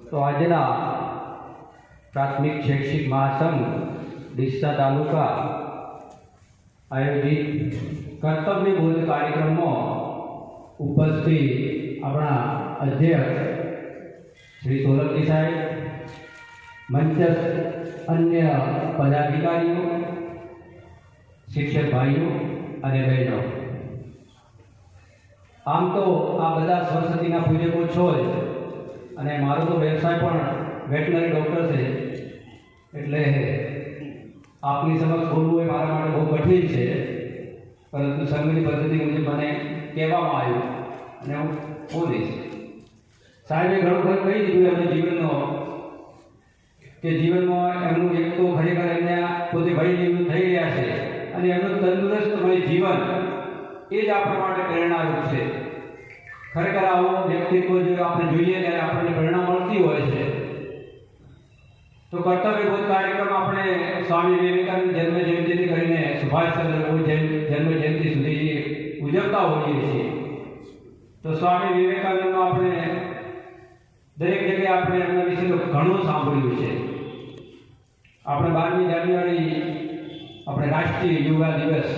तो आजना प्राथमिक शैक्षिक महासंघ ડીસા तालुका आयोजित कर्तव्य बोध कार्यक्रम में उपस्थित अपना अध्यक्ष श्री सोलंकी साहेब, मंचस्थ अन्य पदाधिकारीओ, शिक्षक भाईओ और बहनों, आम तो आ बधा सरस्वती पूजको छो अने मारो तो व्यवसाय पण वेटनरी डॉक्टर है एटले आपनी समक्ष बोलवुं ए मारा माटे बहु कठिन है, परंतु संघनी पद्धति मुजब मने कहेवामां आव्युं अने हुं बोलीश। साहेबे घणुं खरुं कही दीधुं एमना जीवननो के जीवनमां एमनुं एक तो खरेखर एमने पोते भय निवृत्त थई रह्या छे अने एमनुं तंदुरस्तमय जीवन ए ज आपणा माटे प्रेरणारूप छे। खरेखर आवो व्यक्तित्व जो आपणे जोईए त्यारे आपणे प्रेरणा मळती होय छे। तो कर्तव्य बोध कार्यक्रम अपने स्वामी विवेकानंद जन्म जयंती करीने सुभाष चंद्र बोस जन्म जयंती सुधी उजवता होईए छीए। तो स्वामी विवेकानंद अपने दरेक जगह अपने एमना विषे तो घणुं सांभळ्युं छे। अपने 12 जान्युआरी अपने राष्ट्रीय युवा दिवस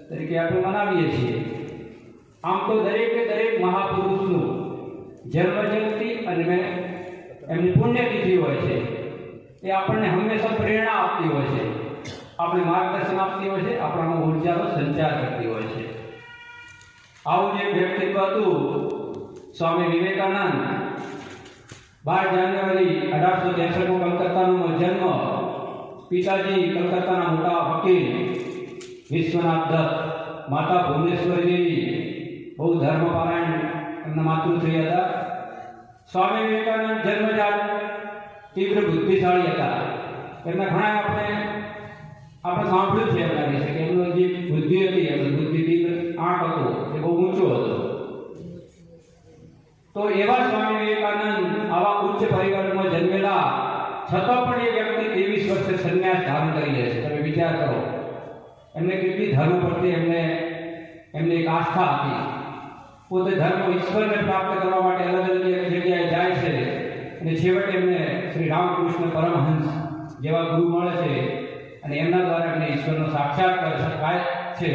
तरीके अपने मनावीए छीए। आम तो दरेक महापुरुषनुं जन्म जयंती अने एमनी पुण्यतिथि होय छे ए आपने हमेशा प्रेरणा आपती होय छे, आपने मार्गदर्शन आपती होय छे, आपणामां ऊर्जानो संचार करती होय छे। आवुं जे व्यक्तित्व हतुं स्वामी विवेकानंद 12 जान्युआरी 1863 में कलकत्तानो जन्म। पिताजी कलकत्ताना मोटा वकील विश्वनाथ दत्त, माता भुवनेश्वरी देवी बहु धर्मपरायण एमना मातृश्री हता। स्वामी विवेकानंद जन्मजात तीव्र बुद्धिशाળી હતા। એમના ઘણા આપણે સાંભળ્યું છે એમના વિશે કે એમનો જે બુદ્ધિ હતી એ બુદ્ધિ તીવ્ર આંક હતો એ બહુ ઊંચો હતો। તો એવા સ્વામી વિવેકાનંદ આવા ઉચ્ચ પરિવારમાં જન્મેલા છતાં પણ એ વ્યક્તિ 23 વર્ષે સંન્યાસ ધારણ કરી લે છે। તમે વિચાર કરો એમને કેટલી ધર્મ પ્રત્યે એમને એક આસ્થા હતી। પોતે ધર્મ ઈશ્વરને પ્રાપ્ત કરવા માટે અલગ અલગ જગ્યાએ જાય છે અને છેવટે એમને શ્રી રામકૃષ્ણ પરમહંસ જેવા ગુરુ મળે છે અને એમના દ્વારા એમને ઈશ્વરનો સાક્ષાત્કાર થાય છે।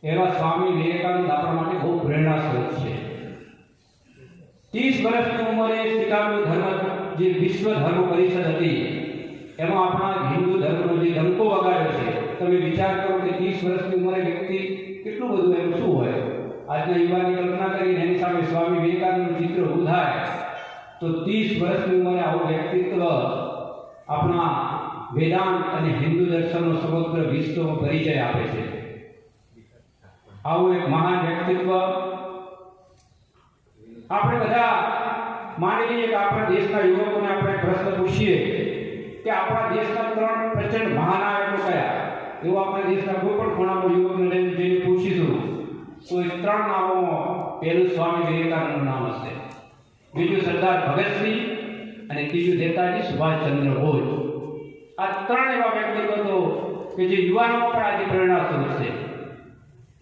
એવા સ્વામી વિવેકાનંદ આપણા માટે બહુ પ્રેરણા સ્ત્રોત છે। 30 વર્ષની ઉંમરે શિકાગો ધર્મ જે વિશ્વ ધર્મ પરિષદ હતી એમાં આપણા હિન્દુ ધર્મનો જે ડંકો વગાડ્યો છે। તમે વિચાર કરો કે 30 વર્ષની ઉંમરે વ્યક્તિ કેટલું બધું એનું શું હોય। આજના યુવાની કલ્પના કરીને એની સામે સ્વામી વિવેકાનંદનું ચિત્ર ઊભું થાય तो 30 वर्षની ઉંમરે આવું વ્યક્તિત્વ આપણા વેદાંત અને હિન્દુ દર્શનનો સમગ્ર વિશ્વમાં પરિચય આપે છે। આવું એક મહાન વ્યક્તિત્વ આપણે બધા માની લઈએ કે આપણા દેશના યુવકોને આપણે પ્રશ્ન પૂછીએ કે આપણા દેશના 3 પ્રચંડ મહાનાયકો કયા, એવું આપણા દેશના કોઈ પણ ખૂણામાં યુવકને લઈને જઈને પૂછીશું તો એ 3 નામોમાં પહેલું સ્વામી વિવેકાનંદનું નામ હશે, बीजू सरदार भगत सिंह અને ત્રીજું नेताजी सुभाष चंद्र बोस। आ 3 एवा व्यक्तित्व के जे युवानों पर आज प्रेरणा स्रोत है।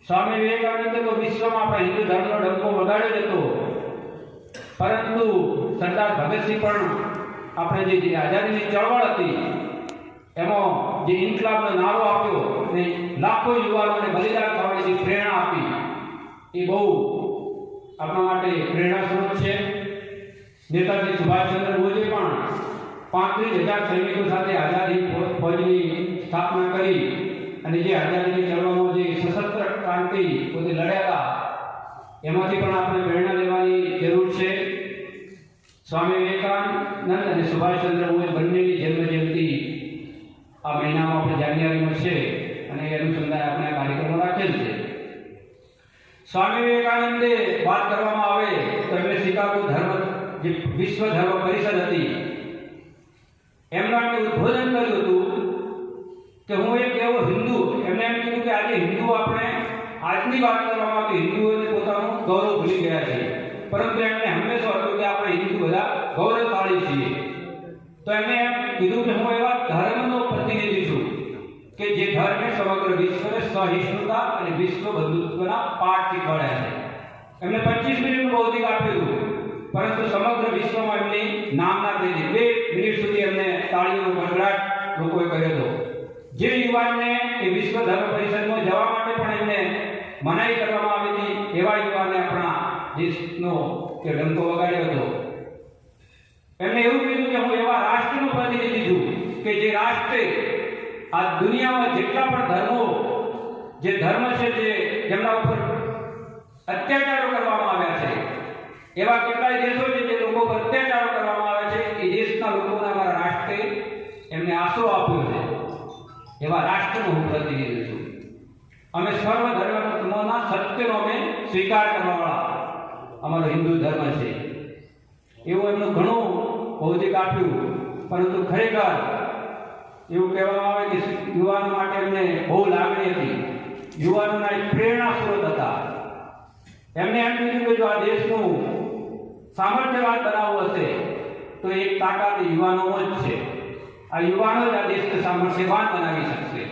स्वामी विवेकानंद तो विश्व में अपना हिंदू धर्म डंको वगाड़्यो जतो, परंतु सरदार भगत सिंह पण अपने जे आजादी की चळवळ हती एमां जे इनकलाबनो नारो आप्यो ने लाखों युवाओने बलिदान करवानी जे प्रेरणा आपी ए बहु अपना माटे प्रेरणा स्रोत छे। नेताजी सुभाष चंद्र बोसे पण 35,000 सैनिकों साथे आजादी फौजनी स्थापना करी અને જે આઝાદીની ચળવળમાં જે સશસ્ત્ર ક્રાંતિ પોતે લડ્યા હતા એમાંથી પણ આપણે પ્રેરણા લેવાની જરૂર છે। સ્વામી વિવેકાનંદ અને સુભાષચંદ્ર બોઝ બંનેની જન્મ જયંતિ આ મહિનામાં આપણે જાન્યુઆરીમાં છે અને એ અનુસંધાને આપણે આ કાર્યક્રમ રાખેલ છે। स्वामी विवेकानंदे बात કરવામાં આવે તો એમણે શિકાગો ધર્મ જે વિશ્વ ધર્મ પરિષદ હતી એમના ઉદ્બોધન કર્યું હતું કે હું એક એવો હિન્દુ, એમણે એમ કીધું કે આજે હિન્દુ આપણે આજની વાત કરવામાં કે હિન્દુઓને પોતાનું ગૌરવ ભૂલી ગયા છે, પરંતુ એમણે હંમેશા હતું કે આપણે હિન્દુ બધા ગૌરવશાળી છીએ। તો એમણે એમ કીધું કે હું એવા ધર્મનો પ્રતિનિધિ છું કે જે ધર્મે સમગ્ર વિશ્વને સહિષ્ણુતા અને વિશ્વ બંધુત્વના પાઠ શીખવાડ્યા છે। એમણે 25 મિનિટનું બૌદ્ધિક આપ્યું હતું પરંતુ સમગ્ર વિશ્વમાં એમની નામના થઈ 2 મિનિટ સુધી એમને તાળીઓનો ગડગડાટ લોકોએ કર્યો હતો. જે યુવાનને એ વિશ્વ ધર્મ પરિષદમાં જવા માટે પણ એમને મનાઈ કરવામાં આવી હતી, એવા યુવાને આપણા દેશનો કે ડંકો વગાડ્યો હતો. એમને એવું કીધું કે હું એવા રાષ્ટ્રનો પ્રતિનિધિ છું કે જે રાષ્ટ્રે આ દુનિયામાં જેટલા પણ ધર્મો જે ધર્મ છે જેમના ઉપર અત્યાચારો કરવામાં આવ્યા છે, એવા કેટલાય દેશો છે જે લોકો પર અત્યાચારો કરવામાં આવે છે, એ દેશના લોકોને અમારા રાષ્ટ્રે એમને આશરો આપ્યો છે. એવા રાષ્ટ્રનો હું પ્રતિનિધિ છું. અમે સર્વ ધર્મના સત્યનો અમે સ્વીકાર કરવાવાળા અમારો હિન્દુ ધર્મ છે. એવું એમનું ઘણું ભૌતિક આપ્યું, પરંતુ ખરેખર એવું કહેવામાં આવે કે યુવાનો માટે એમને બહુ લાગણી હતી. યુવાનોના એક પ્રેરણા સ્ત્રોત હતા. એમને એમ કીધું કે જો આ દેશનું સામર્થ્યવાન બનાવવું હશે તો એક તાકાત યુવાનોમાં જ છે. આ યુવાનો જ આ દેશને સામર્થ્યવાન બનાવી શકશે.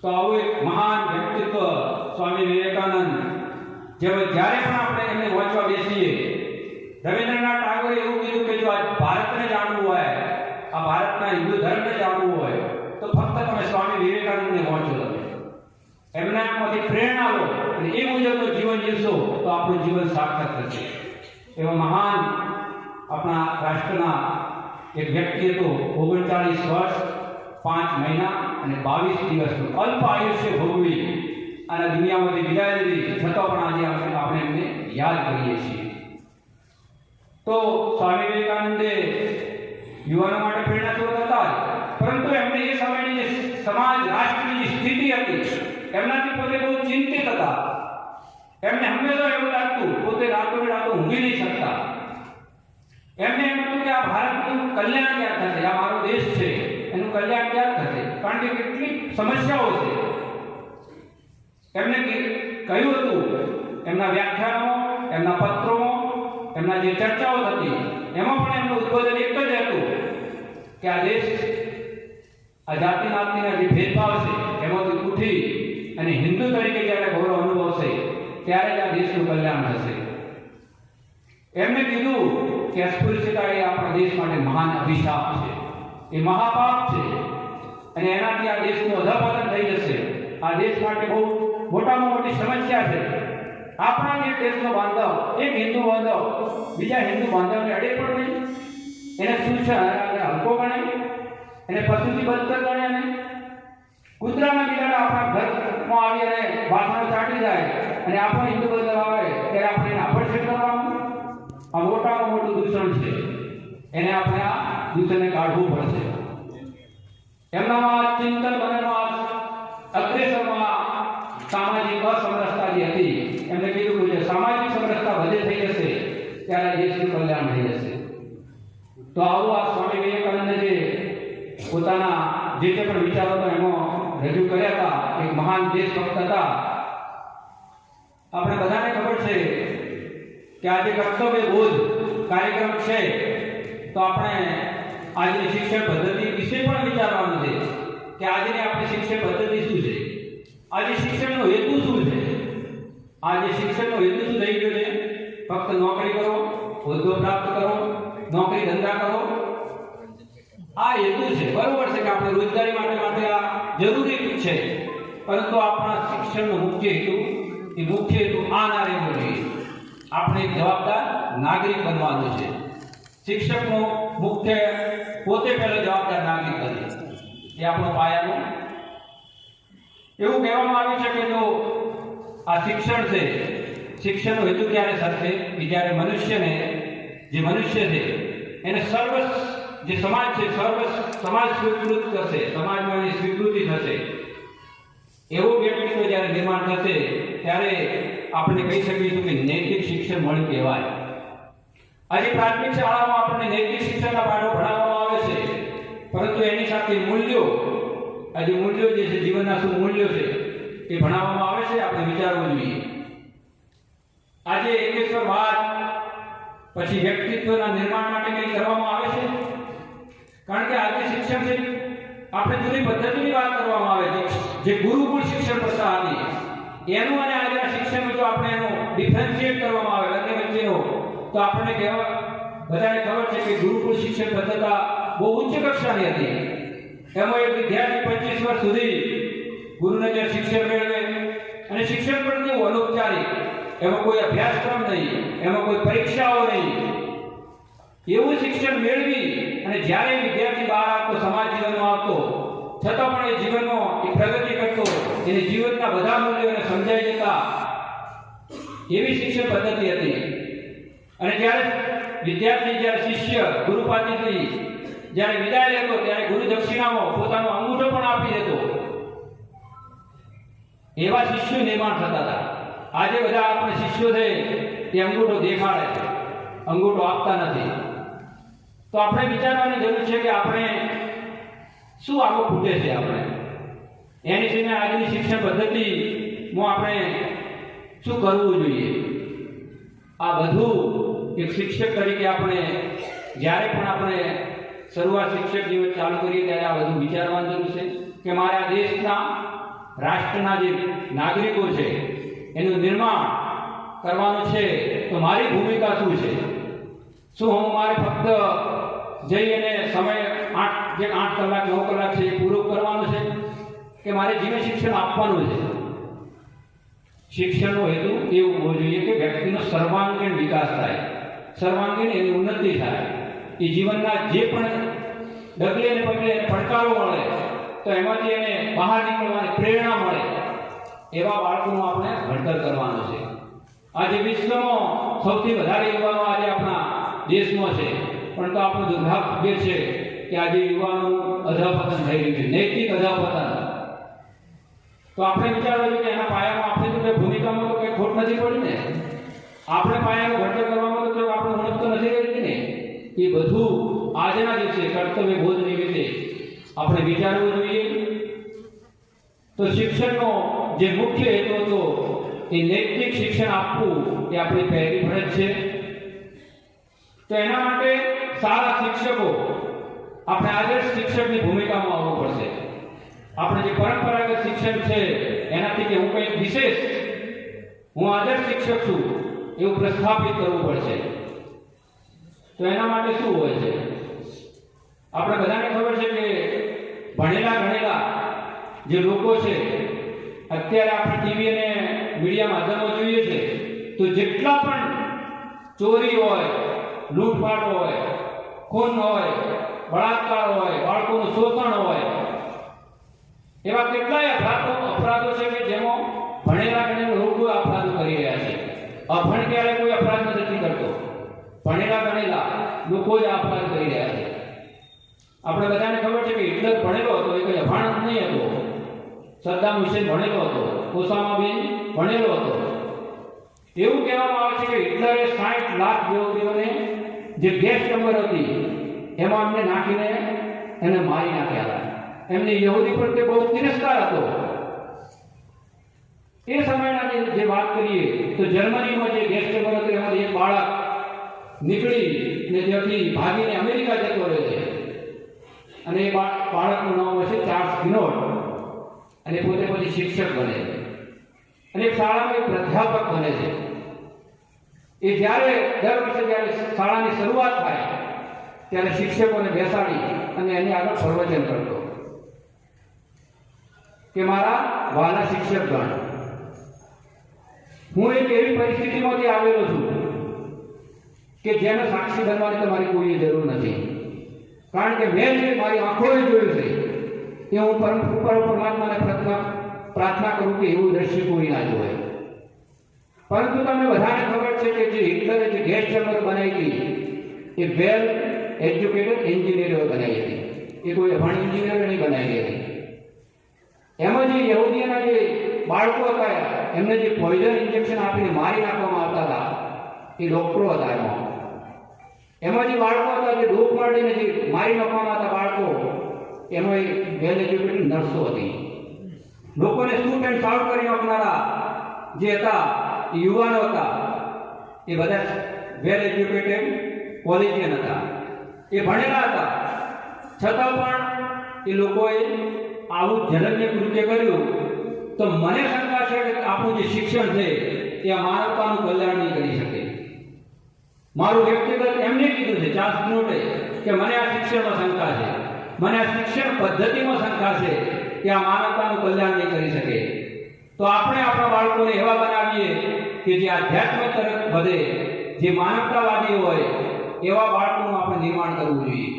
તો આવું એક મહાન વ્યક્તિત્વ સ્વામી વિવેકાનંદ, જ્યારે પણ આપણે એમને વાંચવા બેસીએ, રવિન્દ્રનાથ ટાગોરે એવું કીધું કે જો આ ભારતને જાણવું હોય, આ ભારતના હિન્દુ ધર્મને જાણવું હોય તો ફક્ત તમે સ્વામી વિવેકાનંદને વાંચો. તમે એમનામાંથી પ્રેરણા લો અને એ મુજબનું જીવન જીવશો તો આપણું જીવન સાર્થક થશે. એવા મહાન આપણા રાષ્ટ્રના એક વ્યક્તિ હતો. 39 વર્ષ 5 મહિના અને 22 દિવસનું અલ્પ આયુષ્ય ભોગવી અને દુનિયામાંથી વિદાય લીધી, છતાં પણ આજે આપણે એમને યાદ કરીએ છીએ. તો સ્વામી વિવેકાનંદે યુવાનો માટે પ્રેરણા સ્ત્રોત હતા, પરંતુ એમને એ સમયની જે સમાજ રાષ્ટ્રની જે સ્થિતિ હતી એમનાથી પોતે બહુ ચિંતિત હતા. એમને હંમેશા એવું લાગતું પોતે રાતો ઊંઘી નહીં શકતા. એમને એમ હતું કે આ ભારતનું કલ્યાણ ક્યાં થશે, આ મારો દેશ છે એનું કલ્યાણ ક્યાં થશે, કારણ કે કેટલી સમસ્યાઓ છે. એમને કહ્યું હતું એમના વ્યાખ્યાનો, એમના પત્રોમાં, એમના જે ચર્ચાઓ થતી એમાં પણ એમનું ઉદ્બોધન એક જ હતું કે આ દેશ આ જાતિ નાતિના જે ભેદભાવ છે એમાંથી ઉઠી અને હિન્દુ તરીકે જ્યારે ગૌરવ અનુભવશે ત્યારે જ આ દેશનું કલ્યાણ થશે. એમને કીધું કે અસ્પૃશ્યતા એ આપણા દેશ માટે મહાન અભિશાપ છે, એ મહાપાપ છે અને એનાથી આ દેશનું અધપતન થઈ જશે. આ દેશ માટે બહુ મોટામાં મોટી સમસ્યા છે. આપણા જે દેશનો બાંધવ એક હિન્દુ બાંધવ બીજા હિન્દુ બાંધવને અડે પણ નહીં, એને શું છે હલકો ગણે, એને પશુથી બદતર ગણે, અને કૂતરાના બિલાડા આપણા ઘરમાં આવી અને વાસણો ચાટી જાય અને આપણો હિન્દુ બાંધવ આવે ત્યારે આપણે એને આભડછેડ કરવાનું. આ મોટામાં મોટું દૂષણ છે. એને આપણે આ દૂષણને કાઢવું પડશે. એમનામાં ચિંતન મનનમાં અગ્રેસરમાં સામાજિક અસમરસતા જે હતી એમને કીધું કે સામાજિક સમરસતા વધે થઈ જશે ત્યારે દેશનું કલ્યાણ થઈ જશે. તો આવું આ સ્વામી વિવેકાનંદે જે પોતાના જે પણ વિચારો હતા એમાં રજૂ કર્યા હતા, એક મહાન દેશભક્ત હતા. આપણે બધાને ખબર છે કે આજે કર્તવ્ય બોધ કાર્યક્રમ છે, તો આપણે આજની શિક્ષણ પદ્ધતિ વિશે પણ વિચારવાનું છે કે આજની આપણી શિક્ષણ પદ્ધતિ શું છે, આજે શિક્ષણનો હેતુ શું છે. આજે શિક્ષણનો હેતુ શું થઈ ગયો છે? ફક્ત નોકરી કરો, હોદ્દો પ્રાપ્ત કરો, નોકરી ધંધા કરો, આ હેતુ છે. બરોબર છે કે આપણે રોજગારી માટે આ જરૂરી છે, પરંતુ આપણા શિક્ષણનો મુખ્ય હેતુ આ ના રહેવો જોઈએ. આપણે એક જવાબદાર નાગરિક બનવાનું છે. શિક્ષકનો મુખ્ય પોતે પહેલો જવાબદાર નાગરિક બને, એ આપણો પાયાનો. એવું કહેવામાં આવ્યું છે કે જો આ શિક્ષણ છે, શિક્ષણનો હેતુ ક્યારે થશે કે જ્યારે મનુષ્યને જે મનુષ્ય છે એને સર્વ જે સમાજ છે સમાજ સ્વીકૃત કરશે, સમાજમાં એની સ્વીકૃતિ થશે. એવો વ્યક્તિત્વ જ્યારે નિર્માણ થશે ત્યારે આપણે કહી શકીશું કે નૈતિક શિક્ષણ મળ્યું કહેવાય. આજે પ્રાથમિક શાળામાં આપણને નૈતિક શિક્ષણના પાઠો ભણાવવામાં આવે છે, પરંતુ એની સાથે મૂલ્યો, આજે મૂલ્યો જે છે જીવનના શું મૂલ્યો છે એ ભણાવવામાં આવે છે. આપણે વિચારવું જોઈએ. આજે એકેશ્વરવાદ પછી વ્યક્તિત્વના નિર્માણ માટે કંઈ કરવામાં આવે છે, કારણ કે આજે શિક્ષણ છે આપણે જૂની પદ્ધતિની વાત કરવામાં આવે છે જે ગુરુકુળ શિક્ષણ પ્રથા હતી એનું અને આજના શિક્ષણનું જો આપણે એનું ડિફરન્શિએટ કરવામાં આવે બંને વચ્ચેનો તો આપણને કહેવા બધાને ખબર છે કે ગુરુકુળ શિક્ષણ પદ્ધતિ બહુ ઉચ્ચ કક્ષાની હતી. એમાં એક વિદ્યાર્થી 25 વર્ષ સુધી ગુરુને જે શિક્ષણ મેળવે અને શિક્ષણ પણ કેવું અનૌપચારિક, એમાં કોઈ અભ્યાસક્રમ નહીં, એમાં કોઈ પરીક્ષાઓ નહીં, એવું શિક્ષણ મેળવી અને જ્યારે વિદ્યાર્થી બહાર આવતો, સમાજ જીવનમાં આવતો, છતાં પણ એ જીવનમાં એ પ્રગતિ કરતો, એને જીવનના બધા મૂલ્યોને સમજાઈ જતા એવી શિક્ષણ પદ્ધતિ હતી. અને જ્યારે વિદ્યાર્થી, જ્યારે શિષ્ય ગુરુ પાસેથી જ્યારે વિદાય લેતો ત્યારે ગુરુ દક્ષિણામાં પોતાનો અંગૂઠો પણ આપી દેતો. એવા શિષ્યો નિર્માણ થતા હતા. આજે બધા આપણે શિષ્યો છે તે અંગૂઠો દેખાડે છે, અંગૂઠો આપતા નથી. તો આપણે વિચારવાની જરૂર છે કે આપણે શું આગળ ખૂટે છે, આપણે એની સિવાય આજની શિક્ષણ પદ્ધતિમાં આપણે શું કરવું જોઈએ. આ બધું એક શિક્ષક તરીકે આપણે જ્યારે પણ આપણે શરૂઆત શિક્ષક જીવન ચાલુ કરીએ ત્યારે આ બધું વિચારવાની જરૂર છે કે મારે આ દેશના, રાષ્ટ્રના જે નાગરિકો છે એનું નિર્માણ કરવાનું છે. તો મારી ભૂમિકા શું છે? શું હું મારે ફક્ત જઈ અને સમય 8 કલાક 9 કલાક છે એ પૂરો કરવાનો છે કે મારે જીવન શિક્ષણ આપવાનું છે? શિક્ષણનો હેતુ એવો હોવો જોઈએ કે વ્યક્તિનો સર્વાંગીણ વિકાસ થાય, સર્વાંગીણ એની ઉન્નતિ થાય, એ જીવનના જે પણ ડગલે અને પગલે એને પડકારો મળે તો એમાંથી એને બહાર નીકળવાની પ્રેરણા મળે, એવા બાળકોનું આપણે ઘડતર કરવાનું છે. આજે વિશ્વમાં સૌથી વધારે યુવાનો આજે આપણા દેશમાં છે, પણ તો આપણું દુર્ભાગ્ય છે કે આજે યુવાનોનું અધઃપતન થઈ રહ્યું છે, નૈતિક અધઃપતન. તો આપણે વિચારવું જોઈએ કે એના પાયામાં આપણે તો કોઈ ભૂમિકામાં તો કંઈ ખોટ નથી પડી ને, આપણે પાયાનું ઘડતર કરવામાં તો આપણે ઉણપ તો નથી કરી ને. એ બધું આજના દિવસે કર્તવ્ય બોધ નિમિત્તે આપણે વિચારવું જોઈએ. તો શિક્ષણનો જે મુખ્ય હેતુ હતો એ નૈતિક શિક્ષણ આપવું એ આપણી પહેલી ફરજ છે. તો એના માટે સારા શિક્ષકો, આપણે આદર્શ શિક્ષકની ભૂમિકામાં આવવું પડશે. આપણે જે પરંપરાગત શિક્ષણ છે એનાથી કે હું કંઈક વિશેષ, હું આદર્શ શિક્ષક છું એવું પ્રસ્થાપિત કરવું પડશે. તો એના માટે શું હોય છે? આપણે બધાને ખબર છે કે ભણેલા ગણેલા જે લોકો છે, અત્યારે આપણે ટીવી અને મીડિયા માધ્યમો જોઈએ છે તો જેટલા પણ ચોરી હોય, લૂંટફાટ હોય, ખૂન હોય, બળાત્કાર હોય, બાળકોનું શોષણ હોય, એવા કેટલાય અપરાધો છે કે જેમાં ભણેલા ગણેલા લોકો અપરાધો કરી રહ્યા છે. અભણ ક્યારે કોઈ અપરાધ નથી કરતો, ભણેલા ગણેલા લોકો જ અપરાધ કરી રહ્યા છે. આપણે બધાને ખબર છે કે હિટલર ભણેલો હતો, એ કોઈ અભણ નહીં હતો. સદ્દામ હુસેન ભણેલો હતો, ઓસામા બિન ભણેલો હતો. એવું કહેવામાં આવે છે કે હિટલરે 60 લાખ યહૂદીઓને જે ગેસ ચેમ્બર હતી એમાં અમને નાખીને એને મારી નાખ્યા હતા. એમને યહૂદી પ્રત્યે બહુ તિરસ્કાર હતો. એ સમયના જે વાત કરીએ તો જર્મનીમાં જે ગેસ ચેમ્બર હતું એમાંથી એક બાળક નીકળી અને ત્યાંથી ભાગીને અમેરિકા જતો રહે છે. અને એ બાળકનું નામ છે ચાર્લ્સ ગિનોટ, અને પોતે પછી શિક્ષક બને છે અને એક શાળામાં એક પ્રાધ્યાપક બને છે. એ જ્યારે દર વર્ષે જ્યારે શાળાની શરૂઆત થાય ત્યારે શિક્ષકોને બેસાડી અને એની આગળ પ્રવચન કરતો કે મારા વહાલા શિક્ષકગણ, હું એક એવી પરિસ્થિતિમાંથી આવેલો છું કે જેનો સાક્ષી બનવાની તમારી કોઈ જરૂર નથી. કારણ કે મેં જે મારી આંખોએ જોયું છે એ હું પરમાત્માને પ્રાર્થના કરું કે એવું દ્રશ્ય કોઈ ના જોવે. પરંતુ તમને બધાને ખબર છે કે જે હિટલરે જે ગેસ ચેમ્બર બનાવી હતી એ વેલ એજ્યુકેટેડ એન્જિનિયરો બનાવી હતી, એ કોઈ અભણ એન્જિનિયર નહીં બનાવી હતી. એમાં જે યહૂદીઓના જે બાળકો હતા એમને જે પોઈઝન ઇન્જેક્શન આપીને મારી નાખવામાં આવતા હતા એ ડોક્ટરો હતા. એમાં જે બાળકો હતા જે ડોપ મારીને જે મારી નાખવામાં હતા બાળકો, એમાં એક વેલ એજ્યુકેટેડ નર્સો હતી. લોકોને શૂટ એન્ડ શાઉટ કરી નાખનારા જે હતા એ યુવાનો હતા, એ બધા વેલ એજ્યુકેટેડ કોલેજિયન હતા, એ ભણેલા હતા. છતાં પણ એ લોકોએ આવું જલન્ય કૃત્ય કર્યું. તો મને શંકા છે કે આપણું જે શિક્ષણ છે એ આ માનવતાનું કલ્યાણ નહીં કરી શકે. મારું વ્યક્તિગત એમને કીધું છે ચાર્લ્સ નોટે કે મને આ શિક્ષણમાં શંકા છે, મને આ શિક્ષણ પદ્ધતિમાં શંકા છે કે આ માનવતાનું કલ્યાણ નહીં કરી શકે. તો આપણે આપણા બાળકોને એવા બનાવીએ કે જે આધ્યાત્મ તરફ વધે, જે માનવતાવાદી હોય એવા બાળકોનું આપણે નિર્માણ કરવું જોઈએ.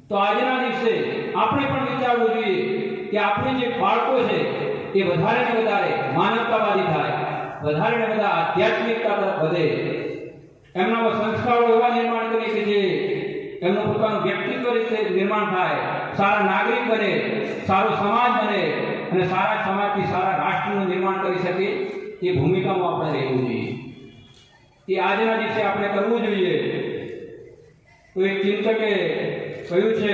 તો આજના દિવસે આપણે પણ વિચારવું જોઈએ કે આપણે જે બાળકો છે એ વધારે ને વધારે માનવતાવાદી થાય, વધારે ને વધારે આધ્યાત્મિકતા તરફ વધે, એમનામાં સંસ્કારો એવા નિર્માણ કરીએ કે જે એમનું પોતાનું વ્યક્તિત્વ રીતે નિર્માણ થાય, સારા નાગરિક બને, સારો સમાજ બને અને સારા સમાજથી સારા રાષ્ટ્રનું નિર્માણ કરી શકે. એ ભૂમિકામાં આપણે રહેવું જોઈએ. એ આજના દિવસે આપણે કરવું જોઈએ. તો એક ચિંતકે કહ્યું છે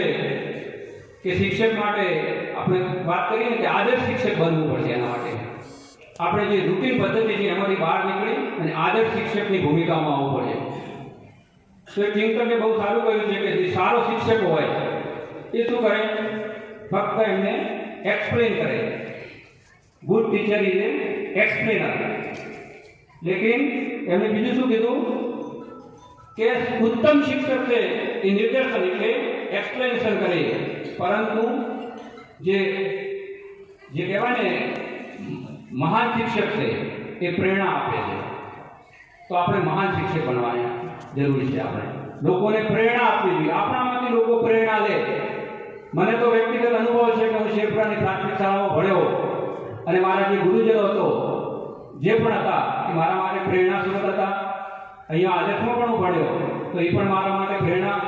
કે શિક્ષક માટે આપણે વાત કરીએ કે આદર્શ શિક્ષક બનવું પડશે. એના માટે આપણે જે રૂટીન પદ્ધતિ છે એમાંથી બહાર નીકળી અને આદર્શ શિક્ષકની ભૂમિકામાં આવવું પડે. તો એક ચિંતકે બહુ સારું કહ્યું છે કે જે સારો શિક્ષક હોય એ શું કરે? ફક્ત એમને એક્સપ્લેન કરે. ગુડ ટીચર ઇઝ એ એક્સપ્લેનર. લેકિન એમને બીજું શું કીધું કે ઉત્તમ શિક્ષક છે એ નિર્દેશન એટલે એક્સપ્લેનેશન કરે, પરંતુ જે કહેવાય ને મહાન શિક્ષક છે એ પ્રેરણા આપે છે. તો આપણે મહાન શિક્ષક બનવાની જરૂર છે. આપણે લોકોને પ્રેરણા આપવી જોઈએ. આપણામાંથી લોકો પ્રેરણા લે. મને તો વ્યક્તિગત અનુભવ છે કે હું શેરપુરાની પ્રાથમિક શાળામાં ભણ્યો અને મારા જે ગુરુજનો હતો જે પણ હતા એ મારા માટે પ્રેરણા સ્ત્રોત હતા. અહીંયા આદર્શમાં પણ હું ભણ્યો તો એ પણ મારા માટે પ્રેરણા,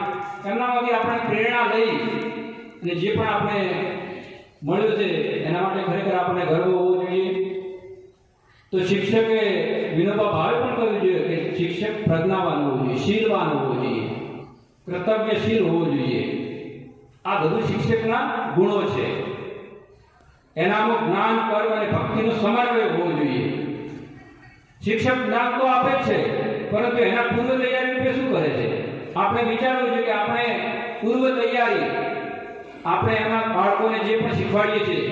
એમનામાંથી આપણે પ્રેરણા લઈ અને જે પણ આપણે મળ્યું છે એના માટે ખરેખર આપણે ગર્વ હોવો જોઈએ. તો શિક્ષકે વિનોબા ભાવે પણ કહ્યું છે કે શિક્ષક પ્રજ્ઞાવાન હોવું જોઈએ, શીલવાન હોવો જોઈએ, કર્તવ્યશીલ હોવો જોઈએ. આ બધું શિક્ષકના ગુણો છે. એનામાં જ્ઞાન, કર્મ અને ભક્તિનો સમન્વય હોવો જોઈએ. શિક્ષક જ્ઞાન તો આપે છે પરંતુ એના પૂર્વ તૈયારી રૂપે શું કરે છે? આપણે વિચારવું છે કે આપણે પૂર્વ તૈયારી આપણે એના બાળકોને જે પણ શીખવાડીએ છીએ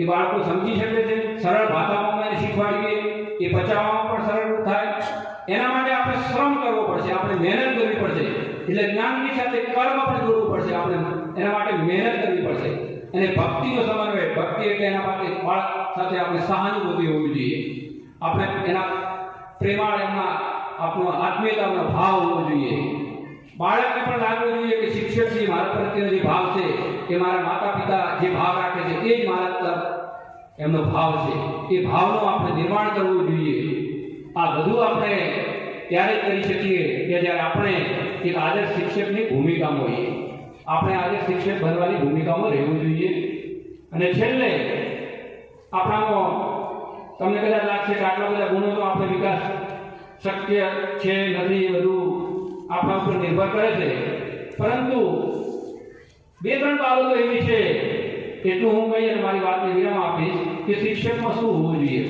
એ બાળકો સમજી શકે છે, સરળ ભાષામાં એને શીખવાડીએ, એ પચાવવામાં પણ સરળ થાય. એના માટે આપણે શ્રમ કરવો પડશે, આપણે મહેનત કરવી પડશે. એટલે જ્ઞાનની સાથે કર્મ પણ જોડવું પડશે. આપણે એના માટે મહેનત કરવી પડશે. અને ભક્તિનો સમન્વય, ભક્તિ એટલે એના માટે બાળક સાથે આપણે સહાનુભૂતિ હોવી જોઈએ. આપણે એના પ્રેમાળ એમના આપણો આત્મીયતાનો ભાવ હોવો જોઈએ. બાળકને પણ લાગવું જોઈએ કે શિક્ષકજી મારા પ્રત્યેનો જે ભાવ છે એ મારા માતા પિતા જે ભાવ રાખે છે એ જ મારા એમનો ભાવ છે. એ ભાવનું આપણે નિર્માણ કરવું જોઈએ. આ બધું આપણે ત્યારે કરી શકીએ કે જ્યારે આપણે એક આદર્શ શિક્ષકની ભૂમિકામાં હોઈએ. આપણે આદર્શ શિક્ષક બનવાની ભૂમિકામાં રહેવું જોઈએ. અને છેલ્લે આપણામાં તમને કદાચ લાગશે કે આટલા બધા ગુણો તો આપણે વિકાસ શક્ય છે નથી, બધું આપણા ઉપર નિર્ભર કરે છે. પરંતુ બે ત્રણ બાબતો એવી છે, એટલું હું કહી અને મારી વાતને વિરામ આપીશ કે શિક્ષકમાં શું હોવું જોઈએ.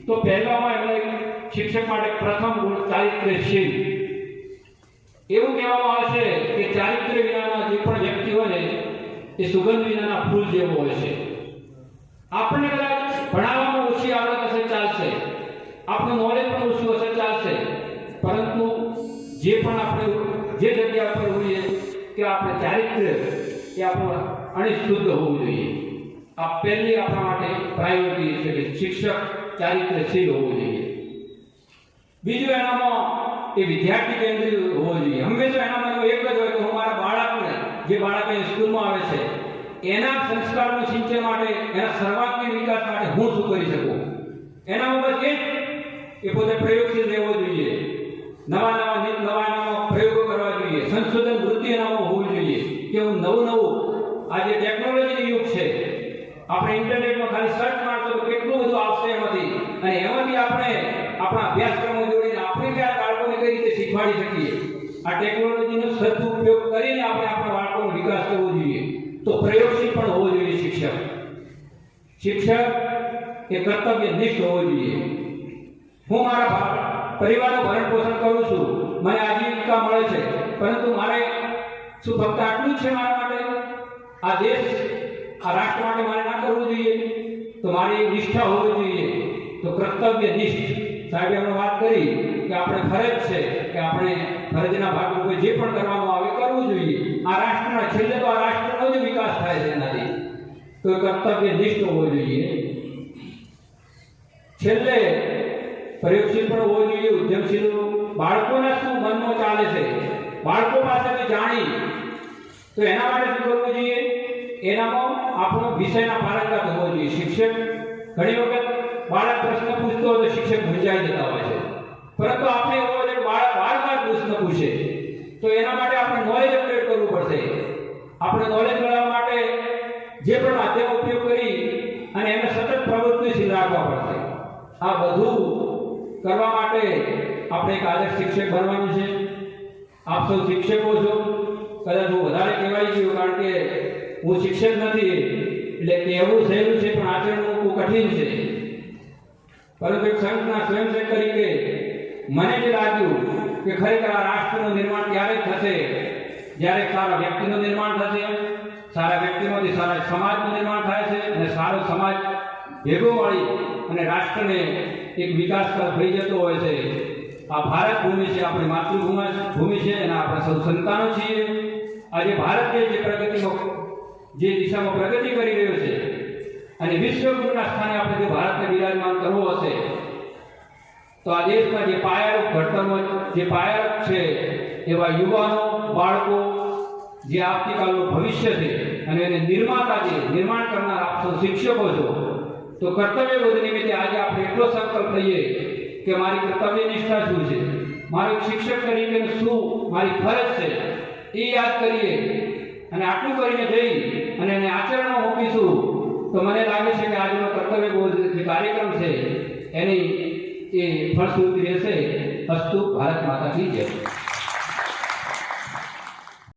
તો પહેલામાં એમને શિક્ષક માટે પ્રથમ ગુણ ચારિત્ર્યશીલ. એવું કહેવામાં આવે છે કે ચારિત્ર્ય વિનાના જે પણ વ્યક્તિ હોય ને એ સુગંધ વિનાના ફૂલ જેવો હોય છે. આપણને કદાચ ભણાવવામાં ઓછી આવડત હશે ચાલશે, આપણું નોલેજ પણ ઓછું હશે ચાલશે, પરંતુ જે પણ આપણે જે જગ્યા પર હોઈએ કે આપણે ચારિત્ર્ય એ આપણું અણિશુદ્ધ હોવું જોઈએ. આ પહેલી આપણા માટે પ્રાયોરિટી છે કે શિક્ષક ચારિત્ર્યશીલ હોવું જોઈએ. બીજું એનામાં એ વિદ્યાર્થી કેન્દ્રિત હોવો જોઈએ. હંમેશા એનામાં એક જ હોય કે હું મારા બાળકને, જે બાળક સ્કૂલમાં આવે છે એના સંસ્કારોનું સિંચન માટે, એના સર્વાંગીણ વિકાસ માટે હું શું કરી શકું, એનામાં બસ એ પોતે પ્રયોગશીલ રહેવો જોઈએ. નવા પ્રયોગો કરવા જોઈએ. સંશોધન વૃત્તિ એનામાં હોવી જોઈએ કે હું નવું આજે ટેકનોલોજીનો યુગ છે. આપણે ઇન્ટરનેટમાં ખાલી સર્ચ મારશો તો કેટલું બધું આવશે એમાંથી, અને એમાંથી આપણે આપણા અભ્યાસક્રમો જોડીને આપણે આ બાળકોને કઈ રીતે શીખવાડી શકીએ. આ ટેકનોલોજીનો સદુપયોગ કરીને આપણે આપણા બાળકોનો વિકાસ કરવો જોઈએ. તો પ્રયોગશીલ પણ હોવો જોઈએ શિક્ષક એ કર્તવ્યનિષ્ઠ હોવો જોઈએ. હું મારા પરિવારનું ભરણ પોષણ કરું છું, મને આજીવિકા મળે છે, પરંતુ મારે શું ફક્ત આટલું જ છે મારા માટે? આ દેશ, આ રાષ્ટ્ર માટે મારે ના કરવું જોઈએ? તો મારી નિષ્ઠા હોવી જોઈએ. તો કર્તવ્યનિષ્ઠ સાહેબે અમને વાત કરી કે આપણે ફરજ છે કે આપણે ફરજના ભાગરૂપે જે પણ કરવાનું આવે કરવું જોઈએ. આ રાષ્ટ્રના છેલ્લે તો આ રાષ્ટ્રનો જ વિકાસ થાય છે એનાથી, તો કર્તવ્ય નિષ્ઠ હોવો જોઈએ. છેલ્લે પ્રયોગશીલ પણ હોવો જોઈએ, ઉદ્યમશીલ. બાળકોને શું મનમાં ચાલે છે બાળકો પાસેથી જાણી તો એના માટે શું કરવું જોઈએ? એનામાં આપણો વિષયના પારંગત હોવો જોઈએ. શિક્ષક ઘણી વખત બાળક પ્રશ્ન પૂછતો હોય તો શિક્ષક મૂંઝાઈ જતા હોય છે, પરંતુ આપણે એવો છે કે બાળક વારંવાર પ્રશ્ન પૂછે તો એના માટે આપણે નોલેજ અપડેટ કરવું પડશે. આપણે નોલેજ મેળવવા માટે જે પણ માધ્યમ ઉપયોગ કરી અને એને સતત પ્રવૃત્તિશીલ રાખવા પડશે. આ બધું કરવા માટે આપણે એક આદર્શ શિક્ષક બનવાનું છે. આપ સૌ શિક્ષકો છો, કદાચ હું વધારે કહેવાય છું કારણ કે હું શિક્ષક નથી એટલે કહેવું સહેલું છે પણ આચરણ મૂકવું કઠિન છે. પરંતુ એક સંતના સ્વયંસેવક તરીકે મને જે લાગ્યું કે ખરેખર આ રાષ્ટ્રનું નિર્માણ ત્યારે જ થશે જ્યારે સારા વ્યક્તિનું નિર્માણ થશે. સારા વ્યક્તિમાંથી સારા સમાજનું નિર્માણ થાય છે અને સારો સમાજ ભેગો મળી અને રાષ્ટ્રને એક વિકાસ તરફ લઈ જતો હોય છે. આ ભારત ભૂમિ છે, આપણી માતૃભૂમિ છે અને આપણે સૌ સંતાનો છીએ. આજે ભારત દેશ જે દિશામાં પ્રગતિ કરી રહ્યો છે અને વિશ્વગુરુના સ્થાને આપણે જો ભારતને બિરાજમાન કરવો હશે તો આ દેશમાં જે પાયારૂપ ઘડતરમાં જે પાયારૂપ છે એવા યુવાનો, બાળકો જે આવતીકાલનું ભવિષ્ય છે અને એને નિર્માતા છે, નિર્માણ કરનાર આપ સૌ શિક્ષકો છો, તો કર્તવ્યબોધ નિમિત્તે આજે આપણે એટલો સંકલ્પ લઈએ કે મારી કર્તવ્ય નિષ્ઠા શું છે, મારો એક શિક્ષક તરીકે શું મારી ફરજ છે એ યાદ કરીએ અને આટલું કરીને જઈ અને એને આચરણમાં મૂકીશું તો મને લાગે છે કે આજનો કર્તવ્યબોધ જે કાર્યક્રમ છે એની એ ફળશ્રુતિ રહેશે. અસ્તુ. ભારત માતા કી જય.